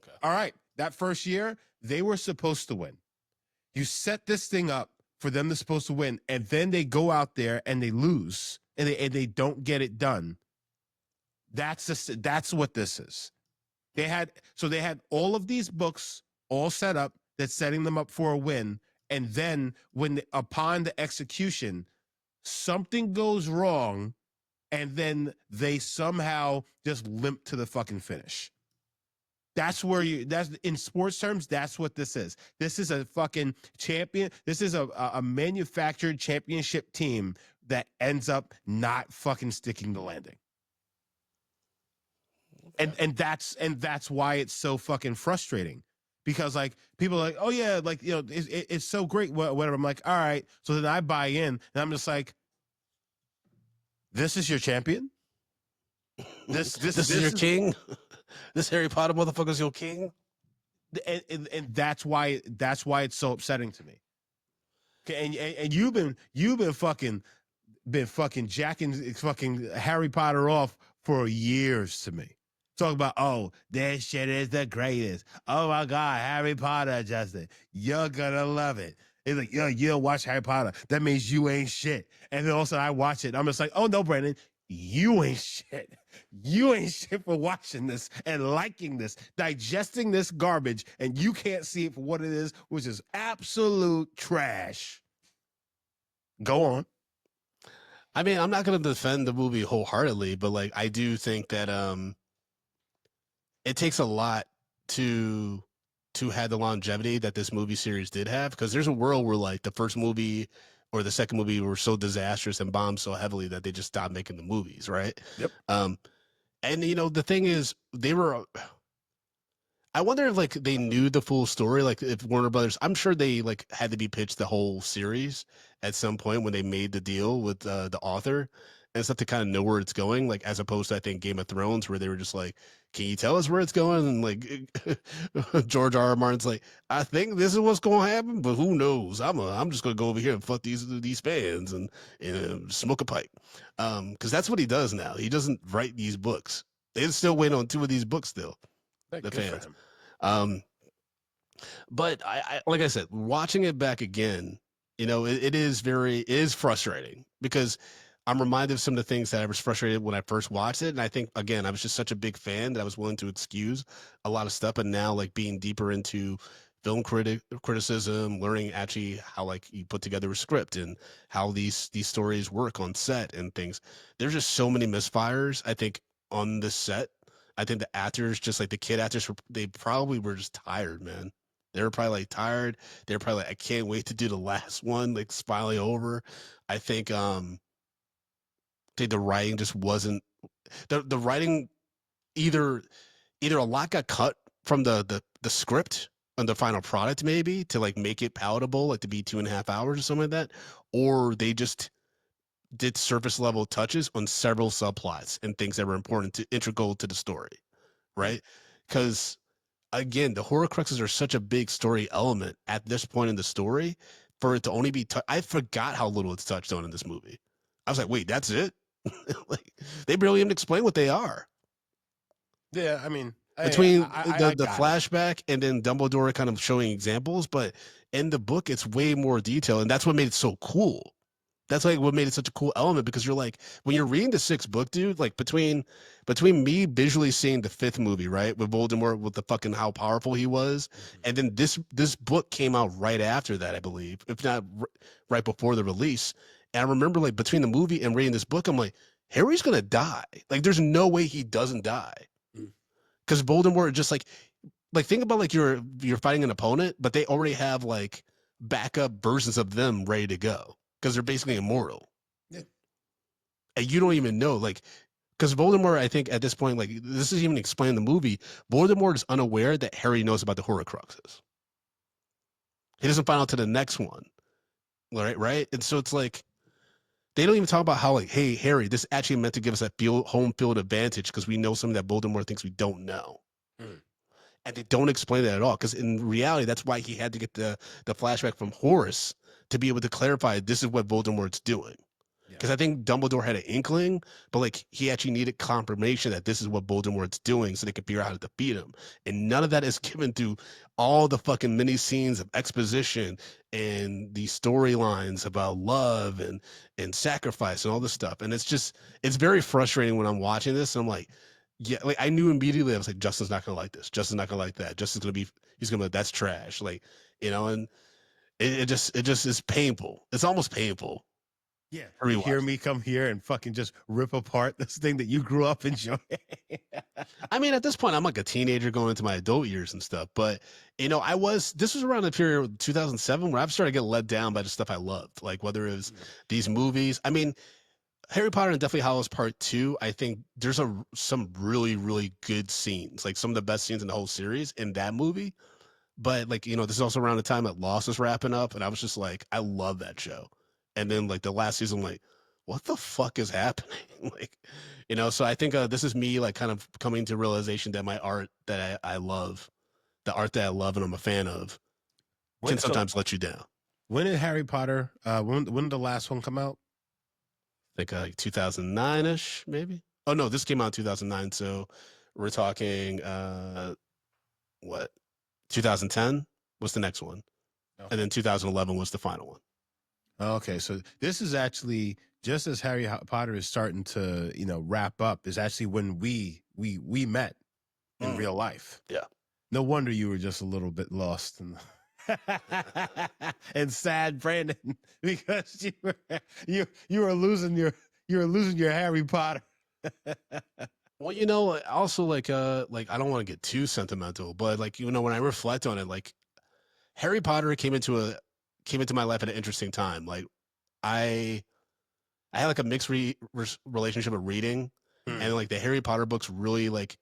Okay. All right. That first year, they were supposed to win. You set this thing up for them to supposed to win, and then they go out there and they lose and they don't get it done. That's what this is. They had all of these books all set up that's setting them up for a win, and then upon the execution, something goes wrong, and then they somehow just limp to the fucking finish. That's in sports terms, that's what this is. This is a fucking champion. This is a manufactured championship team that ends up not fucking sticking the landing. Okay. And that's why it's so fucking frustrating. Because like people are like, oh yeah, like it's so great, whatever. I'm like, all right. So then I buy in, and I'm just like, this is your champion. This is your king. This Harry Potter motherfucker's your king. And that's why it's so upsetting to me. Okay, and you've been fucking jacking fucking Harry Potter off for years to me. Talk about, oh, this shit is the greatest. Oh my God, Harry Potter, Justin. You're gonna love it. It's like, yo, you don't watch Harry Potter. That means you ain't shit. And then also I watch it. I'm just like, oh no, Brandon, you ain't shit. You ain't shit for watching this and liking this, digesting this garbage, and you can't see it for what it is, which is absolute trash. Go on. I mean, I'm not gonna defend the movie wholeheartedly, but like I do think that it takes a lot to have the longevity that this movie series did have, because there's a world where like the first movie or the second movie were so disastrous and bombed so heavily that they just stopped making the movies, right? Yep. And the thing is, they were. I wonder if like they knew the full story, like if Warner Brothers. I'm sure they like had to be pitched the whole series at some point when they made the deal with the author and stuff to kind of know where it's going. Like as opposed to I think Game of Thrones, where they were just like, "Can you tell us where it's going?" And like George R. R. Martin's like, "I think this is what's going to happen, but who knows? I'm just going to go over here and fuck these fans and smoke a pipe." Because that's what he does now. He doesn't write these books. They still wait on two of these books still. The fans. Um, but I like I said, watching it back again, it is frustrating because I'm reminded of some of the things that I was frustrated when I first watched it. And I think again, I was just such a big fan that I was willing to excuse a lot of stuff. And now like being deeper into criticism, learning actually how like you put together a script and how these stories work on set and things. There's just so many misfires, I think, on the set. I think the actors, just like the kid actors, they probably were just tired, man. They were probably like tired. They were probably like, I can't wait to do the last one, like it's finally over. I think the writing just wasn't the writing either a lot got cut from the script and the final product maybe to like make it palatable, like to be 2.5 hours or something like that, or they just did surface level touches on several subplots and things that were important to integral to the story, right? Because again, the Horcruxes are such a big story element at this point in the story for it to only be. I forgot how little it's touched on in this movie. I was like, wait, that's it? Like they barely even explain what they are. Yeah, I mean, Between I the got it. flashback and then Dumbledore kind of showing examples, but in the book, it's way more detailed, and that's what made it so cool. That's like what made it such a cool element because you're like when you're reading the sixth book, dude. Like between me visually seeing the fifth movie, right, with Voldemort, with the fucking how powerful he was, and then this book came out right after that, I believe, if not right before the release. And I remember like between the movie and reading this book, I'm like, Harry's gonna die. Like, there's no way he doesn't die Mm. because Voldemort just like think about like you're fighting an opponent, but they already have like backup versions of them ready to go because they're basically immortal. Yeah. And you don't even know, like, because Voldemort, I think at this point, like this is even explained in the movie. Voldemort is unaware that Harry knows about the Horcruxes. He doesn't find out to the next one, right? Right, and so it's like they don't even talk about how like, hey, Harry, this actually meant to give us that home field advantage because we know something that Voldemort thinks we don't know. Mm. And they don't explain that at all because in reality that's why he had to get the flashback from Horace to be able to clarify this is what Voldemort's doing because I think Dumbledore had an inkling, but like he actually needed confirmation that this is what Voldemort's doing so they could figure out how to defeat him, and none of that is given through all the fucking mini scenes of exposition and these storylines about love and sacrifice and all this stuff, and it's very frustrating when I'm watching this and I'm like, yeah, like I knew immediately. I was like, Justin's not gonna like this. Justin's not gonna like that. Justin's gonna be, he's gonna be like, that's trash. Like, and it just is painful. It's almost painful. Yeah. To You hear rewatch. me come here and fucking just rip apart this thing that you grew up enjoying. I mean, at this point, I'm like a teenager going into my adult years and stuff. But this was around the period of 2007 where I've started to get let down by the stuff I loved, like whether it was these movies. I mean, Harry Potter and Deathly Hallows Part Two. I think there's some really really good scenes, like some of the best scenes in the whole series in that movie. But like this is also around the time that Lost was wrapping up, and I was just like, I love that show. And then like the last season, I'm like, what the fuck is happening? Like, So I think this is me like kind of coming to realization that my art that I love, the art that I love and I'm a fan of, can So sometimes let you down. when did Harry Potter? When did the last one come out? Like 2009 ish, maybe. Oh no, this came out in 2009, so we're talking what 2010 was the next one, Okay. and then 2011 was the final one. Okay, so this is actually just as Harry Potter is starting to, wrap up. Is actually when we met in real life. Yeah. No wonder you were just a little bit lost and sad, Brandon, because you were losing your Harry Potter. Well, also like I don't want to get too sentimental, but like when I reflect on it, like Harry Potter came into my life at an interesting time. Like I had like a mixed relationship with reading, and like the Harry Potter books really like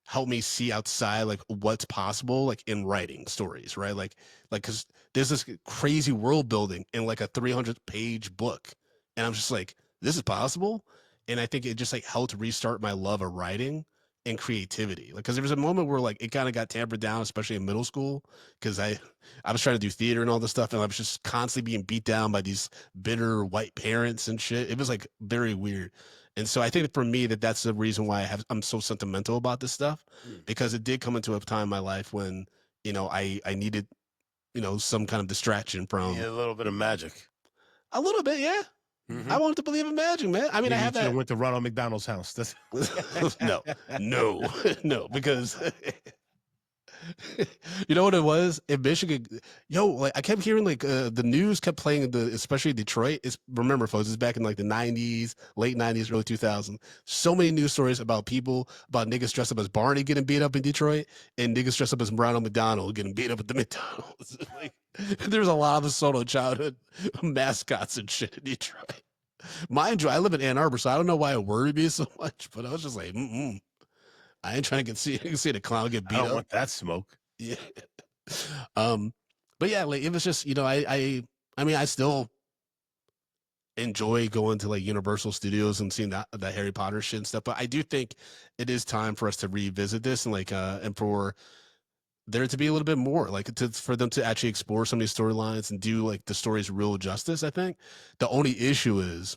help me see outside like what's possible like in writing stories, right? Like because there's this crazy world building in like a 300-page book, and I'm just like, this is possible. And I think it just like helped restart my love of writing and creativity, like because there was a moment where like it kind of got tampered down, especially in middle school, because I was trying to do theater and all this stuff, and I was just constantly being beat down by these bitter white parents and shit. It was like very weird. And so I think for me that's the reason why I'm so sentimental about this stuff, because it did come into a time in my life when, I needed, some kind of distraction You from need a little bit of magic. a little bit. Yeah. I wanted to believe in magic, man. I mean, I Maybe you have should have that. went to Ronald McDonald's house. That's No, no, because you know what it was in Michigan. Yo, like I kept hearing like the news kept playing especially Detroit. It's remember, folks, it's back in like the '90s, late '90s, early 2000s. So many news stories about niggas dressed up as Barney getting beat up in Detroit, and niggas dressed up as Ronald McDonald getting beat up at the McDonald's. Like, there's a lot of the sort of childhood mascots and shit in Detroit. Mind you, I live in Ann Arbor, so I don't know why it worried me so much, but I was just like, I ain't trying to see the clown get beat I don't up. want that smoke. Yeah. But yeah, like it was just, I mean, I still enjoy going to like Universal Studios and seeing that Harry Potter shit and stuff. But I do think it is time for us to revisit this and like and for there to be a little bit more like for them to actually explore some of these storylines and do like the stories real justice. I think the only issue is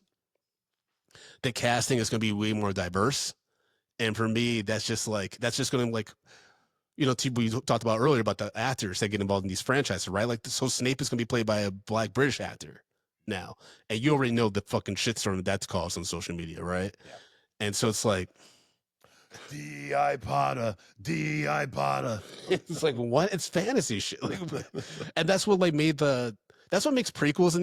the casting is going to be way more diverse. And for me, that's just going to like, we talked about earlier about the actors that get involved in these franchises, right? Like, so Snape is going to be played by a Black British actor now. And you already know the fucking shitstorm that's caused on social media, right? Yeah. And so it's like, D.I. Potter. it's like, what? It's fantasy shit. Like, and that's what like that's what makes prequels in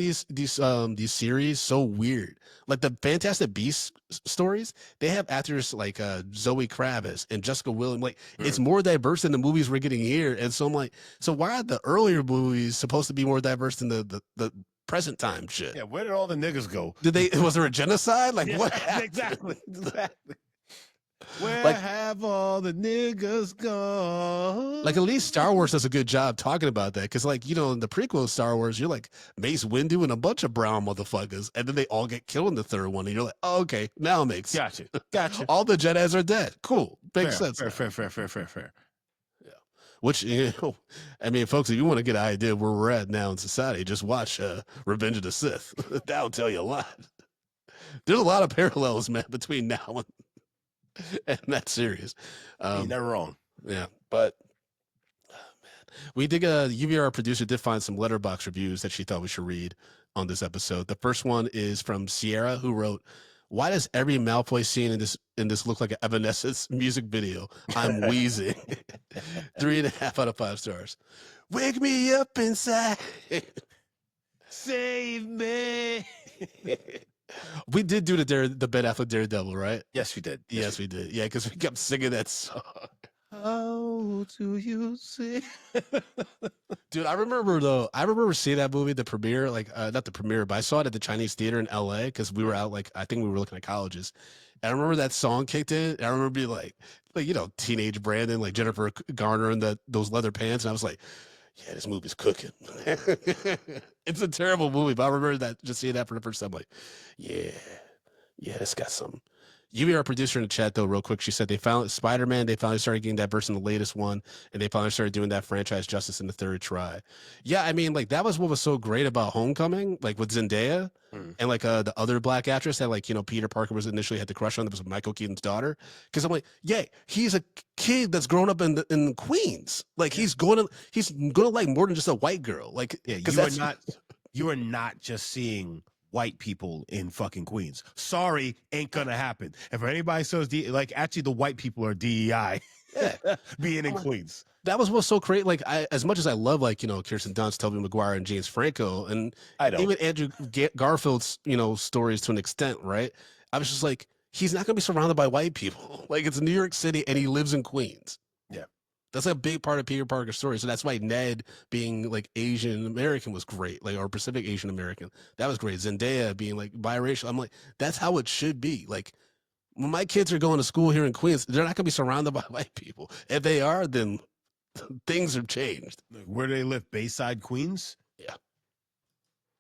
these series so weird. Like the Fantastic Beasts stories, they have actors like Zoe Kravitz and Jessica Williams. Like it's more diverse than the movies we're getting here. And so I'm like, so why are the earlier movies supposed to be more diverse than the present time shit? Yeah, where did all the niggas go? Was there a genocide? Like what happened? Exactly. Where have all the niggas gone? Like at least Star Wars does a good job talking about that, because like in the prequel of Star Wars, you're like Mace Windu and a bunch of brown motherfuckers, and then they all get killed in the third one, and you're like, oh, okay, now it makes Gotcha. All the Jedis are dead. Cool, makes sense. Fair. Yeah. Which I mean, folks, if you want to get an idea of where we're at now in society, just watch Revenge of the Sith. That'll tell you a lot. There's a lot of parallels, man, between now and that series. You're never wrong. Yeah, but we did Lluvia, our producer, did find some letterbox reviews that she thought we should read on this episode. The first one is from Sierra, who wrote, "Why does every Malfoy scene in this look like an Evanescence music video? I'm wheezing." 3.5 out of 5 stars. Wake me up inside. Save me. We did do the Ben Affleck Daredevil, right? Yes, we did. Yes, we did. Yeah, because we kept singing that song. How do you see? Dude, I remember seeing that movie, the premiere, like not the premiere, but I saw it at the Chinese theater in LA because we were out, like, I think we were looking at colleges. And I remember that song kicked in. And I remember being like, teenage Brandon, like Jennifer Garner in those leather pants. And I was like, yeah, this movie's cooking. It's a terrible movie, but I remember that, just seeing that for the first time, like, yeah, it's got some. You, our producer in the chat, though, real quick, she said they found Spider-Man. They finally started getting diverse in the latest one, and they finally started doing that franchise justice in the third try. Yeah, I mean, like, that was what was so great about Homecoming, like with Zendaya and like the other black actress that, like, Peter Parker was initially had the crush on. That was Michael Keaton's daughter. Because I'm like, yeah, he's a kid that's grown up in Queens. Like, he's gonna like more than just a white girl. Like, yeah, you are not just seeing white people in fucking Queens. Sorry, ain't gonna happen. And for anybody says actually the white people are DEI. Yeah. Being in Queens. That was what's so great. Like, as much as I love, like, Kirsten Dunst, Tobey Maguire, and James Franco, and even Andrew Garfield's, stories to an extent, right? I was just like, he's not gonna be surrounded by white people. Like, it's New York City, and he lives in Queens. Yeah. That's a big part of Peter Parker's story. So that's why Ned being like Asian American was great, like, or Pacific Asian American. That was great. Zendaya being like biracial. I'm like, that's how it should be. Like, when my kids are going to school here in Queens, they're not gonna be surrounded by white people. If they are, then things have changed. Like, where do they live? Bayside, Queens. Yeah.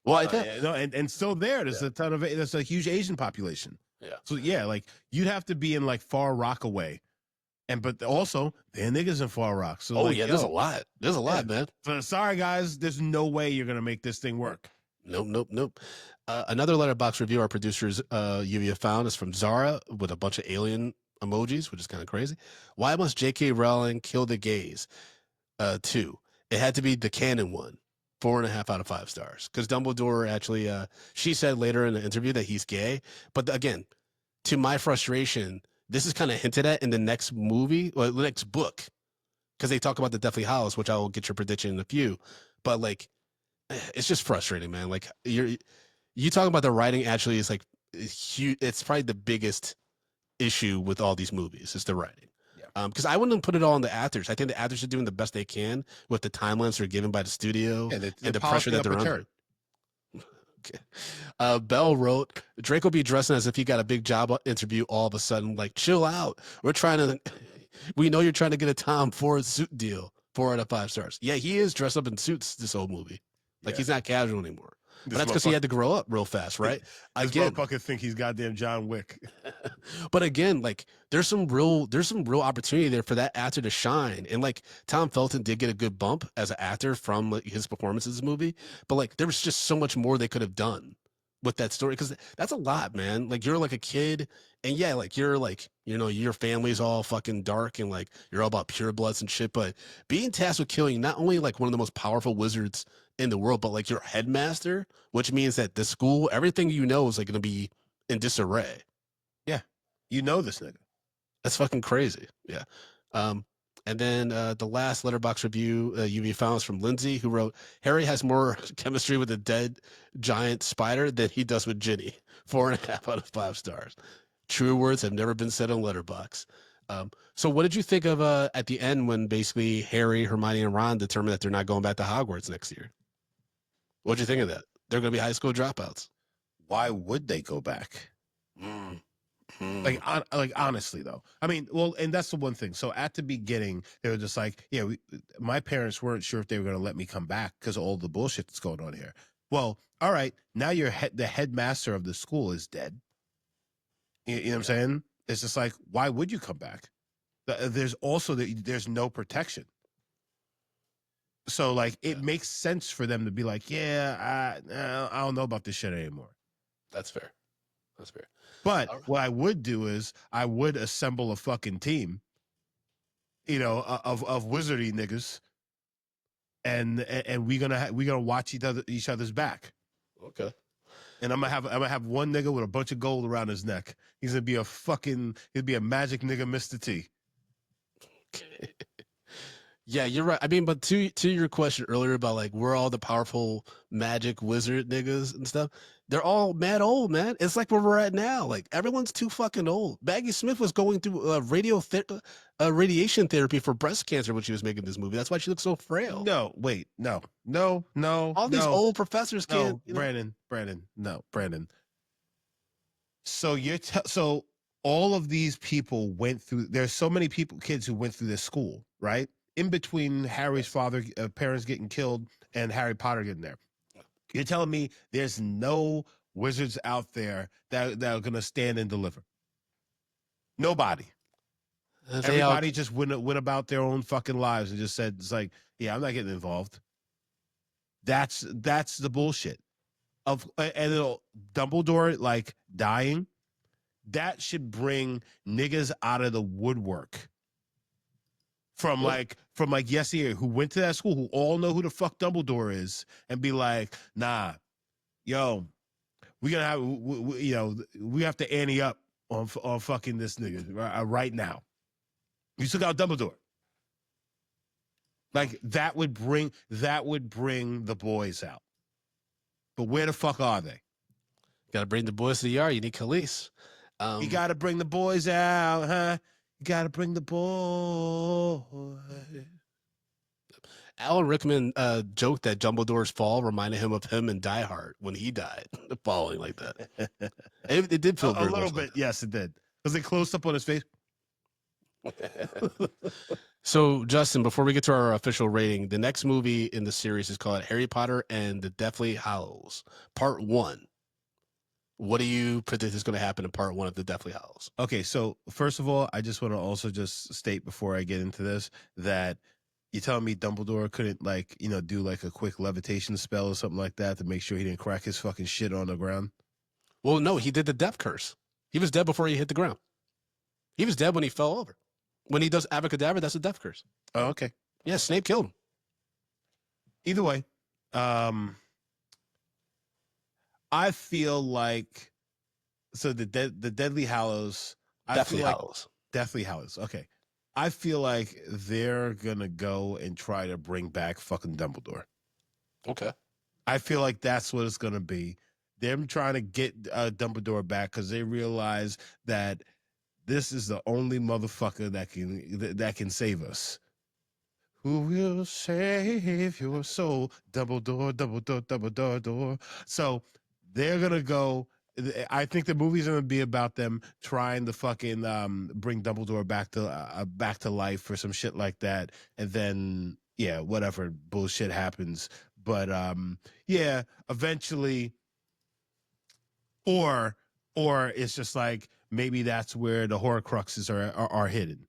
Well, I think No, and still there's a ton of there's a huge Asian population. yeah. So yeah, like you'd have to be in like Far Rockaway, but also there are niggas in Far Rock. So like, there's a lot. There's a lot, man. So sorry guys, there's no way you're gonna make this thing work. Nope. Another letterbox review our producers Lluvia found is from Zara with a bunch of alien emojis, which is kind of crazy. Why must J.K. Rowling kill the gays? 2. It had to be the canon one. 4.5 out of 5 stars. Because Dumbledore actually, she said later in the interview that he's gay. But again, to my frustration, this is kind of hinted at in the next movie, or the next book. Because they talk about the Deathly Hallows, which I will get your prediction in a few. But like, it's just frustrating, man. Like you talk about the writing actually is like huge. It's probably the biggest issue with all these movies is the writing. Because I wouldn't put it all on the actors. I think the actors are doing the best they can with the timelines they're given by the studio and the pressure that they're under. Okay. Bell wrote, Drake will be dressing as if he got a big job interview all of a sudden. Like, chill out. We know you're trying to get a Tom Ford suit deal. 4 out of 5 stars. Yeah, he is dressed up in suits this whole movie. Like, he's not casual anymore. But that's because he had to grow up real fast, right? This motherfucker think he's goddamn John Wick. But again, like there's some real opportunity there for that actor to shine. And like Tom Felton did get a good bump as an actor from like, his performance in this movie. But like there was just so much more they could have done with that story, because that's a lot, man. Like you're like a kid, and yeah, like you're like, you know, your family's all fucking dark and like you're all about pure bloods and shit. But being tasked with killing not only like one of the most powerful wizards in the world, but like your headmaster, which means that the school, everything you know is like gonna be in disarray. Yeah, you know this nigga. That's fucking crazy. Yeah. And then the last letterbox review you found was from Lindsay, who wrote, Harry has more chemistry with a dead giant spider than he does with Ginny. 4.5 out of 5 stars. True words have never been said on Letterbox. So what did you think of at the end when basically Harry, Hermione, and Ron determined that they're not going back to Hogwarts next year? What'd you think of that? They're going to be high school dropouts. Why would they go back? Like honestly though, I mean, well, and that's the one thing. So at the beginning, they were just like, yeah, my parents weren't sure if they were going to let me come back because of all the bullshit that's going on here. Well, all right, now the headmaster of the school is dead. You know what I'm saying? It's just like, why would you come back? There's also there's no protection. So like, it makes sense for them to be like, yeah, I don't know about this shit anymore. That's fair. That's fair. But what I would do is I would assemble a fucking team, you know, of wizardy niggas, and we're gonna watch each other's back. Okay. And I'm gonna have one nigga with a bunch of gold around his neck. He's gonna be he'd be a magic nigga, Mr. T. Okay. Yeah, you're right. I mean, but to your question earlier about like where all the powerful magic wizard niggas and stuff, they're all mad old, man. It's like where we're at now. Like everyone's too fucking old. Maggie Smith was going through radiation therapy for breast cancer when she was making this movie. That's why she looks so frail. No, wait, no. All these old professors can't. Brandon, no, Brandon. So so all of these people went through. There's so many kids who went through this school, right? In between Harry's parents getting killed and Harry Potter getting there. You're telling me there's no wizards out there that are going to stand and deliver? Nobody. Everybody just went about their own fucking lives and just said, it's like, yeah, I'm not getting involved. That's the bullshit. And Dumbledore, like, dying, that should bring niggas out of the woodwork. From yesteryear, who went to that school, who all know who the fuck Dumbledore is, and be like, nah, yo, we gonna have, we have to ante up on fucking this nigga right now. You took out Dumbledore. Like that would bring the boys out. But where the fuck are they? Got to bring the boys to the yard. You need Khalees. You got to bring the boys out, huh? You gotta bring the boy. Alan Rickman joked that Dumbledore's fall reminded him of him in Die Hard when he died, falling like that. It did feel A very little much bit, yes, it did. Was it close up on his face? So, Justin, before we get to our official rating, the next movie in the series is called Harry Potter and the Deathly Hallows, Part 1. What do you predict is going to happen in Part 1 of the Deathly Hallows? Okay, so first of all, I just want to also just state before I get into this that you telling me Dumbledore couldn't do like a quick levitation spell or something like that to make sure he didn't crack his fucking shit on the ground? Well, no, he did the death curse. He was dead before he hit the ground. He was dead when he fell over. When he does Abracadabra, that's a death curse. Oh, okay. Yeah, Snape killed him. Either way, I feel like the Deadly Hallows. Deathly Hallows. Deathly Hallows. Okay. I feel like they're gonna go and try to bring back fucking Dumbledore. Okay. I feel like that's what it's gonna be. Them trying to get Dumbledore back because they realize that this is the only motherfucker that can save us. Who will save your soul? Dumbledore, Dumbledore, Dumbledore. So they're gonna go. I think the movie's gonna be about them trying to fucking bring Dumbledore back to life or some shit like that, and then yeah, whatever bullshit happens. But yeah, eventually, or it's just like maybe that's where the Horcruxes are hidden.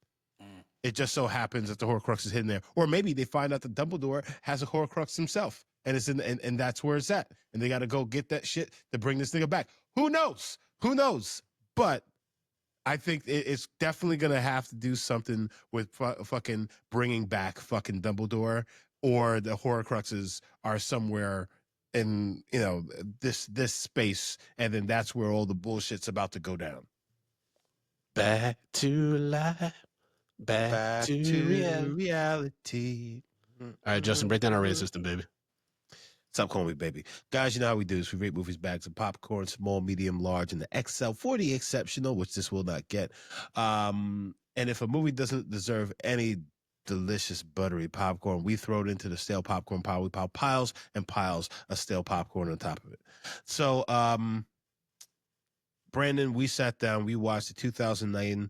It just so happens that the Horcrux is hidden there, or maybe they find out that Dumbledore has a Horcrux himself, and it's in and that's where it's at, and they got to go get that shit to bring this nigga back. Who knows? Who knows? But I think it's definitely gonna have to do something with fucking bringing back fucking Dumbledore, or the Horcruxes are somewhere in this space, and then that's where all the bullshit's about to go down. Back to life. Back to reality. All right, Justin, break down our rating system, baby. Stop calling me baby. Guys, you know how we do this. We rate movies, bags of popcorn, small, medium, large, and the XL for the exceptional, which this will not get. And if a movie doesn't deserve any delicious buttery popcorn, we throw it into the stale popcorn pile. We pile piles and piles of stale popcorn on top of it. So, Brandon, we sat down, we watched the 2009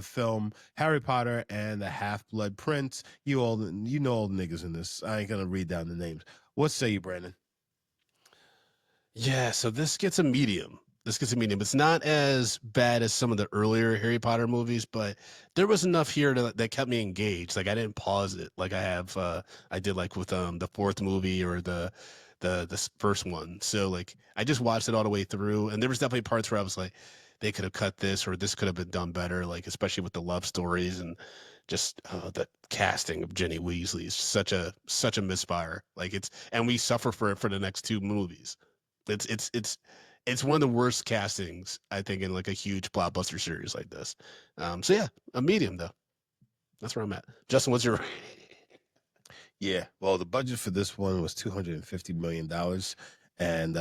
film Harry Potter and the Half-Blood Prince. You know all the niggas in this. I ain't gonna read down the names. What say you, Brandon? Yeah, so this gets a medium. It's not as bad as some of the earlier Harry Potter movies, but there was enough here that kept me engaged. Like I didn't pause it like I did like with the fourth movie or the first one. So like I just watched it all the way through, and there was definitely parts where I was like, they could have cut this or this could have been done better. Like especially with the love stories and just the casting of Jenny Weasley is such a misfire. Like and we suffer for it for the next two movies. It's one of the worst castings I think in like a huge blockbuster series like this. So yeah, a medium though. That's where I'm at. Justin, what's your Yeah, well, the budget for this one was $250 million, and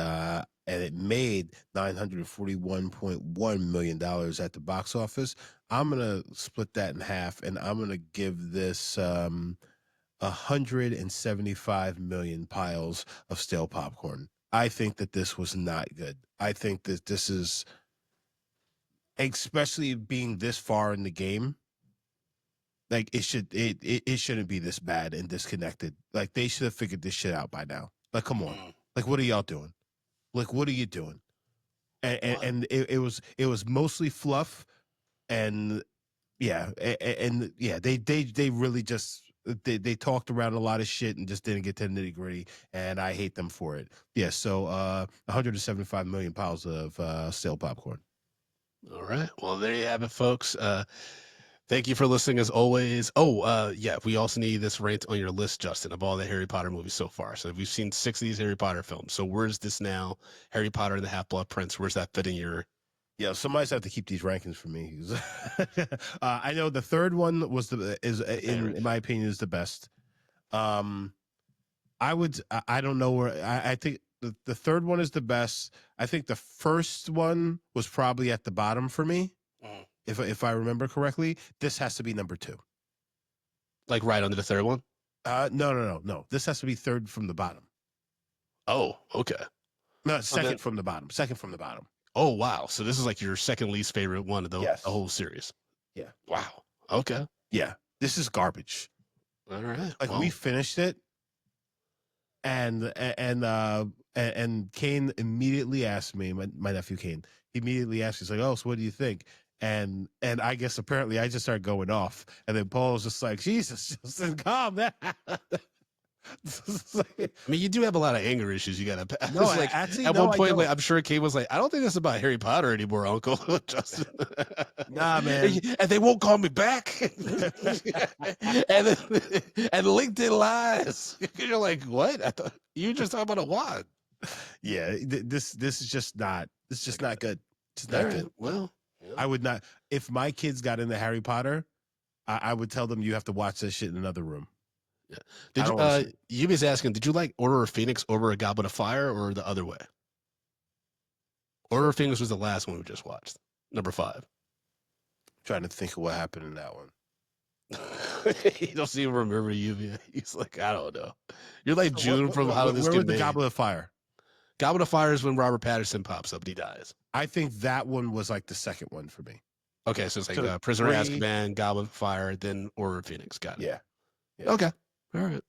it made $941.1 million at the box office. I'm gonna split that in half, and I'm gonna give this 175 million piles of stale popcorn. I think that this was not good. I think that this is, especially being this far in the game, like it shouldn't be this bad and disconnected. Like they should have figured this shit out by now. Like, come on. Like, what are y'all doing? Like, what are you doing? And it was mostly fluff, and yeah, and yeah, they really just they talked around a lot of shit and just didn't get to the nitty gritty, and I hate them for it. Yeah, so 175 million pounds of stale popcorn. All right. Well, there you have it, folks. Thank you for listening as always. Oh, yeah, we also need this ranked on your list, Justin, of all the Harry Potter movies so far. So we've seen 6 of these Harry Potter films. So where's this now? Harry Potter and the Half-Blood Prince. Where's that fit in your? Yeah, somebody's have to keep these rankings for me. I know the third one was in my opinion is the best. I don't know where I think the third one is the best. I think the first one was probably at the bottom for me. if I remember correctly, this has to be number 2. Like right under the third one? No. This has to be third from the bottom. Oh, okay. No, second from the bottom. Second from the bottom. Oh, wow. So this is like your second least favorite one of the whole series. Yeah. Wow. Okay. Yeah. This is garbage. All right. Like we finished it, and Kane immediately asked me, my nephew Kane, he immediately asked me, he's like, "Oh, so what do you think?" And I guess apparently I just started going off, and then Paul was just like, "Jesus, Justin, calm down." I mean, you do have a lot of anger issues you gotta pass. No, like, actually, at no, one I point, don't. like, I'm sure Kate was like, I don't think this is about Harry Potter anymore, Uncle Justin. Nah, man. And they won't call me back. and LinkedIn lies. You're like, what? I thought you just talking about a wand. Yeah, this is just not. It's just not good. It's not good. Well, yeah. I would not. If my kids got into Harry Potter, I would tell them you have to watch this shit in another room. Yeah. Did you? Yubi's asking, did you like Order of Phoenix over A Goblet of Fire or the other way? Order of Phoenix was the last one we just watched, number 5. Trying to think of what happened in that one. He doesn't even remember Lluvia. He's like, I don't know. You're like June from How Did This Where Get was the Made? Goblet of Fire? Goblet of Fire is when Robert Pattinson pops up and he dies. I think that one was like the second one for me. Okay, so it's like Prisoner of Azkaban, Goblet of Fire, then Order of Phoenix. Got it. Yeah. Okay. All right.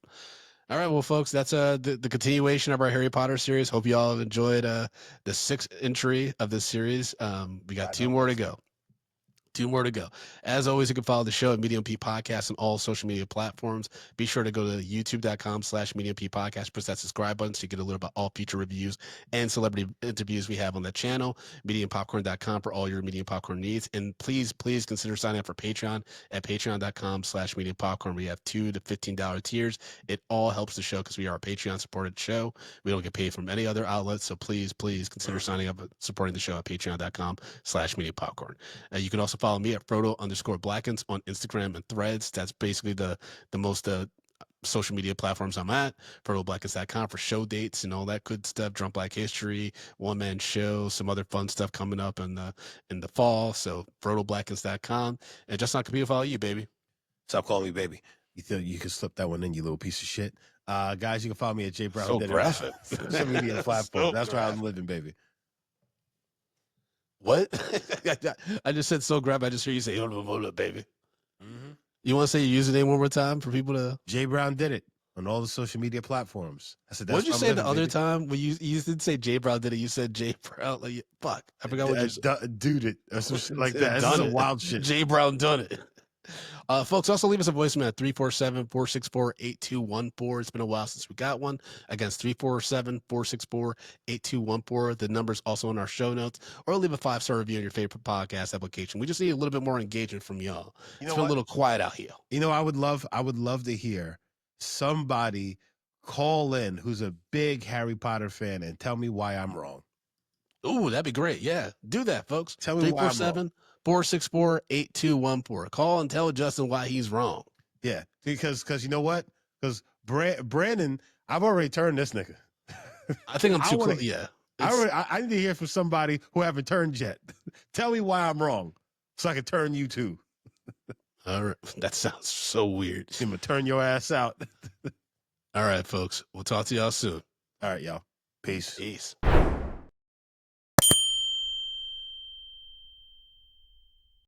All right. Well, folks, that's the continuation of our Harry Potter series. Hope you all have enjoyed the 6th entry of this series. We got 2 more to go. 2 more to go. As always, you can follow the show at Medium P Podcast on all social media platforms. Be sure to go to youtube.com/Medium P Podcast. Press that subscribe button so you get a little about all future reviews and celebrity interviews we have on that channel. MediumPopcorn.com for all your Medium Popcorn needs. And please consider signing up for Patreon at patreon.com/Medium Popcorn. We have $2 to $15 tiers. It all helps the show because we are a Patreon supported show. We don't get paid from any other outlets. So please consider signing up and supporting the show at patreon.com/Medium Popcorn. You can also follow me at Frodo_Blackens on Instagram and Threads. That's basically the most social media platforms I'm at. FrodoBlackens.com for show dates and all that good stuff. Drunk Black History, one-man show, some other fun stuff coming up in the fall. So FrodoBlackens.com. And just not computer follow you, baby. Stop calling me baby. You think you can slip that one in, you little piece of shit. Guys, you can follow me at J Brown. So graphic. Social media platform. That's where I'm living, baby. What? I just said so grab. I just hear you say, hold up, baby. Mm-hmm. You want to say your username one more time for people to? J Brown did it on all the social media platforms. I said, what did you say the other time when you didn't say J Brown did it? You said J Brown. Like, fuck, I forgot what you said. Dude it or some shit like that. This is a wild shit. J Brown done it. Folks, also leave us a voicemail at 347-464-8214. It's been a while since we got one. Again, it's 347-464-8214. The number's also in our show notes. Or leave a 5-star review on your favorite podcast application. We just need a little bit more engagement from y'all. It's been a little quiet out here. You know, I would love to hear somebody call in who's a big Harry Potter fan and tell me why I'm wrong. Ooh, that'd be great. Yeah, do that, folks. Tell me why I'm wrong. 347-464-8214. Call and tell Justin why he's wrong. Yeah, because you know what? Because Brandon, I've already turned this nigga. I think I'm too close. Yeah. I need to hear from somebody who haven't turned yet. Tell me why I'm wrong so I can turn you too. All right. That sounds so weird. I'm going to turn your ass out. All right, folks. We'll talk to y'all soon. All right, y'all. Peace. Peace.